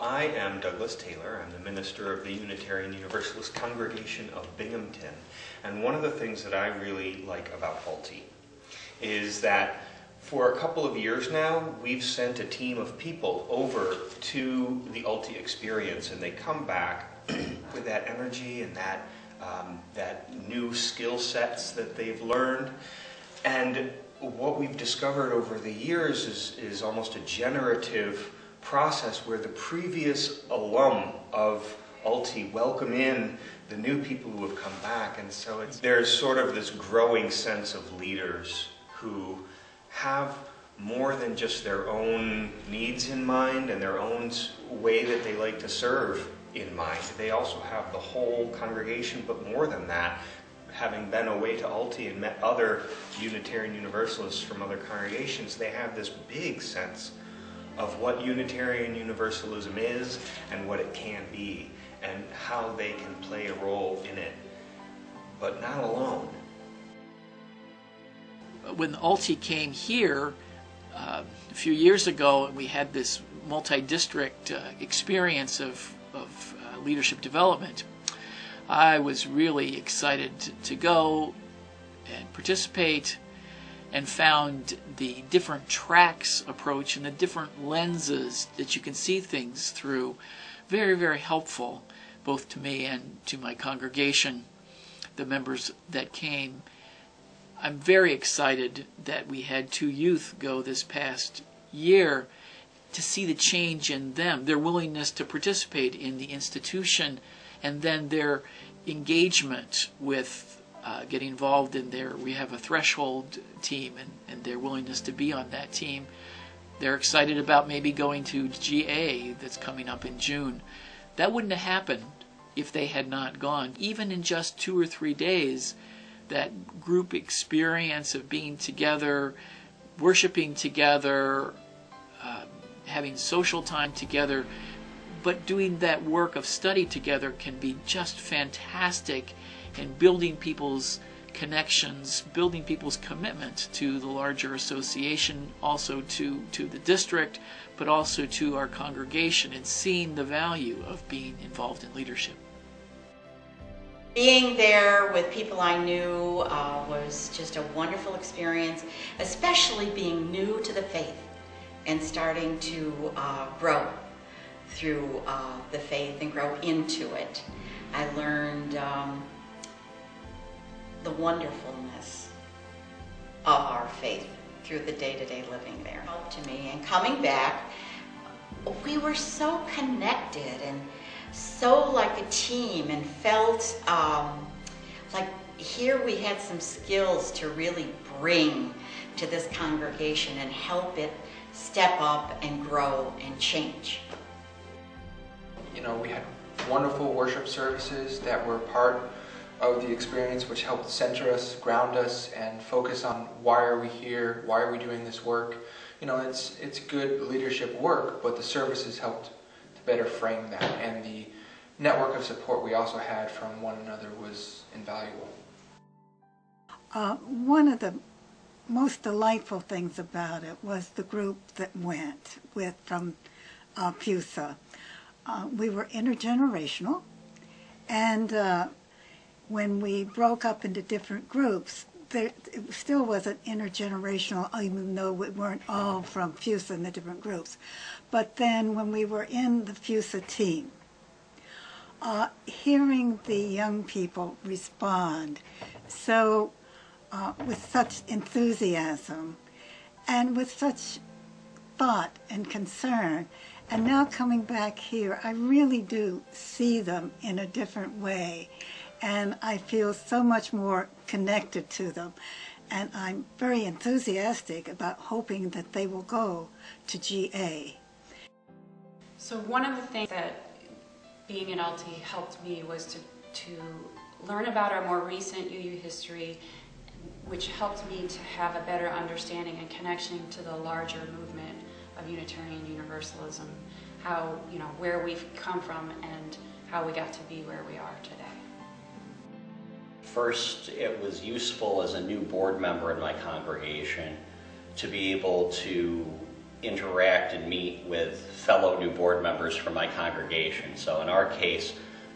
I am Douglas Taylor. I'm the minister of the Unitarian Universalist congregation of Binghamton. And one of the things that I really like about UULTI is that for a couple of years now, we've sent a team of people over to the UULTI Experience, and they come back with that energy and that new skill sets that they've learned. And what we've discovered over the years is almost a generative process where the previous alum of UULTI welcome in the new people who have come back. And so there's sort of this growing sense of leaders who have more than just their own needs in mind and their own way that they like to serve in mind. They also have the whole congregation, but more than that, having been away to UULTI and met other Unitarian Universalists from other congregations, they have this big sense of what Unitarian Universalism is and what it can be and how they can play a role in it, but not alone. When UULTI came here a few years ago, and we had this multi-district experience of leadership development, I was really excited to go and participate, and found the different tracks approach and the different lenses that you can see things through very, very helpful, both to me and to my congregation, the members that came. I'm very excited that we had 2 youth go this past year to see the change in them, their willingness to participate in the institution, and then their engagement with getting involved in we have a threshold team, and their willingness to be on that team. They're excited about maybe going to GA that's coming up in June. That wouldn't have happened if they had not gone. Even in just 2 or 3 days, that group experience of being together, worshiping together, having social time together, but doing that work of study together can be just fantastic in building people's connections, building people's commitment to the larger association, also to the district, but also to our congregation, and seeing the value of being involved in leadership. Being there with people I knew was just a wonderful experience, especially being new to the faith and starting to grow through the faith and grow into it. I learned the wonderfulness of our faith through the day-to-day living there. Helped to me, and coming back, we were so connected and so like a team, and felt like here we had some skills to really bring to this congregation and help it step up and grow and change. You know, we had wonderful worship services that were part of the experience, which helped center us, ground us, and focus on why are we here, why are we doing this work. You know, it's good leadership work, but the services helped to better frame that, and the network of support we also had from one another was invaluable. One of the most delightful things about it was the group that went from PUSA. We were intergenerational, and when we broke up into different groups, it still wasn't intergenerational, even though we weren't all from PUSA in the different groups. But then when we were in the PUSA team, hearing the young people respond so with such enthusiasm and with such thought and concern, and now coming back here, I really do see them in a different way, and I feel so much more connected to them, and I'm very enthusiastic about hoping that they will go to GA. So one of the things that being in UULTI helped me was to learn about our more recent UU history, which helped me to have a better understanding and connection to the larger movement of Unitarian Universalism, how, you know, where we've come from and how we got to be where we are today. First, it was useful as a new board member in my congregation to be able to interact and meet with fellow new board members from my congregation. So in our case,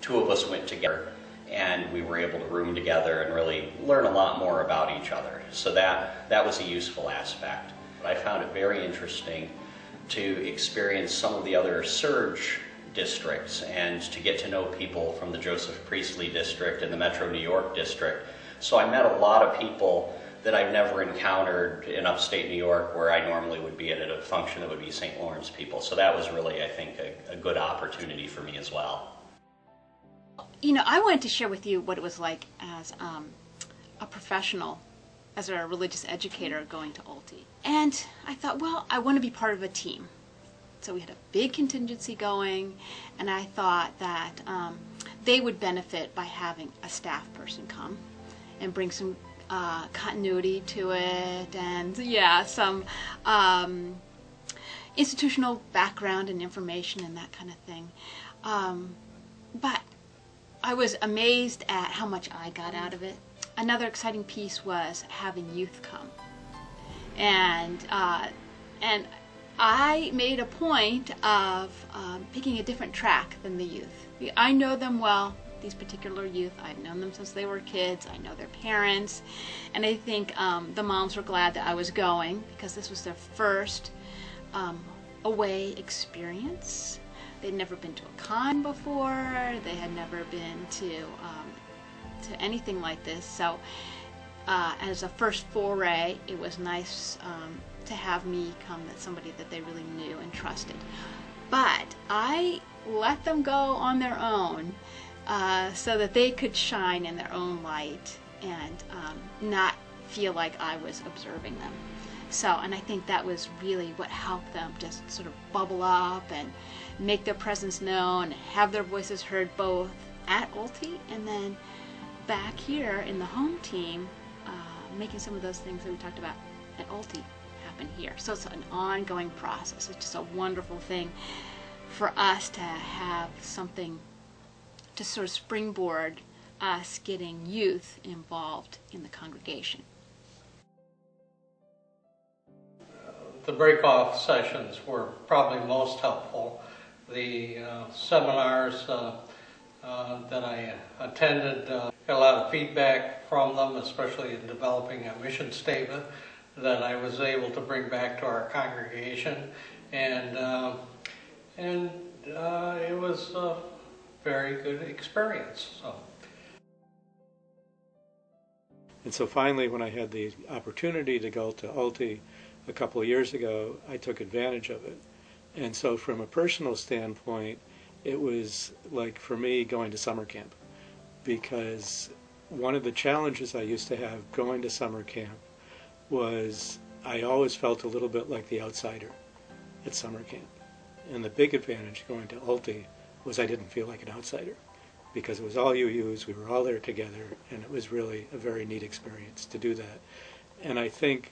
2 of us went together and we were able to room together and really learn a lot more about each other. So that was a useful aspect. I found it very interesting to experience some of the other surge districts and to get to know people from the Joseph Priestley district and the Metro New York district. So I met a lot of people that I've never encountered in upstate New York, where I normally would be at a function that would be St. Lawrence people. So that was really, I think, a good opportunity for me as well. You know, I wanted to share with you what it was like as a professional, as a religious educator going to UULTI. And I thought, well, I want to be part of a team. So we had a big contingency going, and I thought that they would benefit by having a staff person come and bring some continuity to it, and yeah, some institutional background and information and that kind of thing. But I was amazed at how much I got out of it. Another exciting piece was having youth come, and I made a point of picking a different track than the youth. I know them well, these particular youth. I've known them since they were kids. I know their parents. And I think the moms were glad that I was going, because this was their first away experience. They'd never been to a con before. They had never been to anything like this. So as a first foray, it was nice to have me come, that somebody that they really knew and trusted. But I let them go on their own so that they could shine in their own light and not feel like I was observing them. So, and I think that was really what helped them just sort of bubble up and make their presence known, have their voices heard both at UULTI and then back here in the home team, making some of those things that we talked about at UULTI happen here. So it's an ongoing process. It's just a wonderful thing for us to have something to sort of springboard us getting youth involved in the congregation. The break-off sessions were probably most helpful. The seminars that I attended, got a lot of feedback from them, especially in developing a mission statement that I was able to bring back to our congregation, and it was a very good experience. And so finally, when I had the opportunity to go to UULTI a couple of years ago, I took advantage of it. And so from a personal standpoint, it was like, for me, going to summer camp, because one of the challenges I used to have going to summer camp was I always felt a little bit like the outsider at summer camp. And the big advantage going to UULTI was I didn't feel like an outsider, because it was all UUs, we were all there together, and it was really a very neat experience to do that. And I think,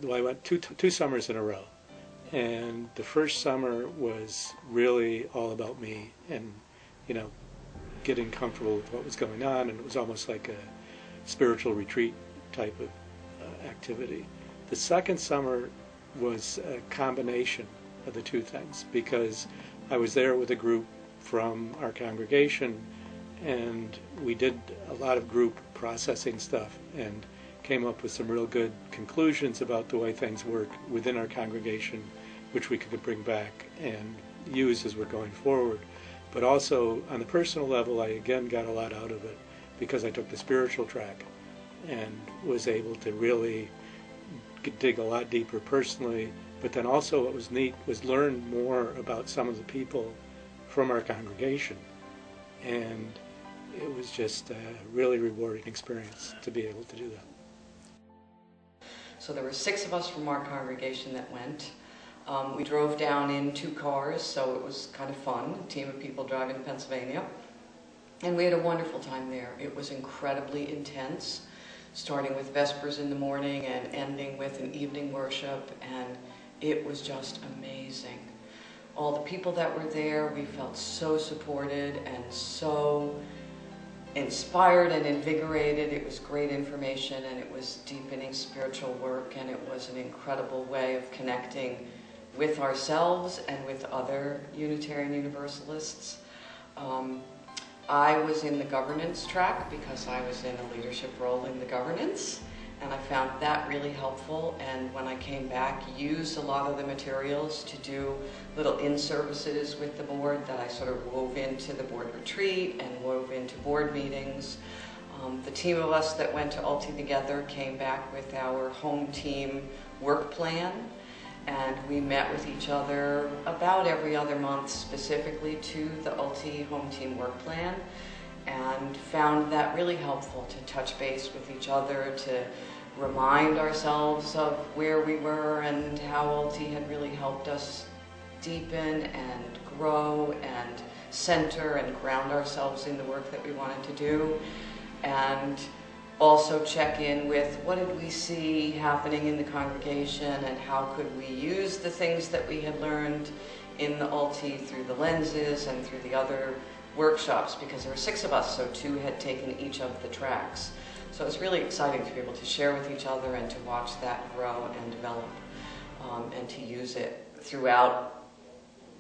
well, I went two summers in a row, and the first summer was really all about me and, you know, getting comfortable with what was going on, and it was almost like a spiritual retreat type of activity. The second summer was a combination of the two things, because I was there with a group from our congregation, and we did a lot of group processing stuff and came up with some real good conclusions about the way things work within our congregation, which we could bring back and use as we're going forward. But also on the personal level, I again got a lot out of it because I took the spiritual track and was able to really dig a lot deeper personally. But then also what was neat was learn more about some of the people from our congregation. And it was just a really rewarding experience to be able to do that. So there were 6 of us from our congregation that went. We drove down in 2 cars, so it was kind of fun, a team of people driving to Pennsylvania. And we had a wonderful time there. It was incredibly intense, starting with Vespers in the morning and ending with an evening worship, and it was just amazing. All the people that were there, we felt so supported and so inspired and invigorated. It was great information, and it was deepening spiritual work, and it was an incredible way of connecting with ourselves and with other Unitarian Universalists. I was in the governance track because I was in a leadership role in the governance, and I found that really helpful. And when I came back, used a lot of the materials to do little in-services with the board that I sort of wove into the board retreat and wove into board meetings. The team of us that went to UULTI together came back with our home team work plan, and we met with each other about every other month specifically to the UULTI home team work plan, and found that really helpful to touch base with each other, to remind ourselves of where we were and how UULTI had really helped us deepen and grow and center and ground ourselves in the work that we wanted to do, and also check in with what did we see happening in the congregation and how could we use the things that we had learned in the UULTI through the lenses and through the other workshops, because there were 6 of us, so 2 had taken each of the tracks. So it was really exciting to be able to share with each other and to watch that grow and develop, and to use it throughout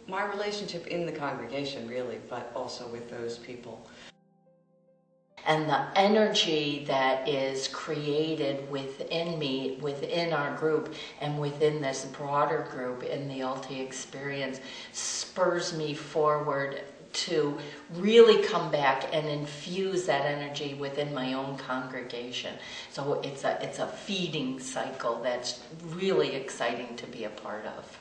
my relationship in the congregation, really, but also with those people. And the energy that is created within me, within our group, and within this broader group in the UULTI Experience spurs me forward to really come back and infuse that energy within my own congregation. So it's a feeding cycle that's really exciting to be a part of.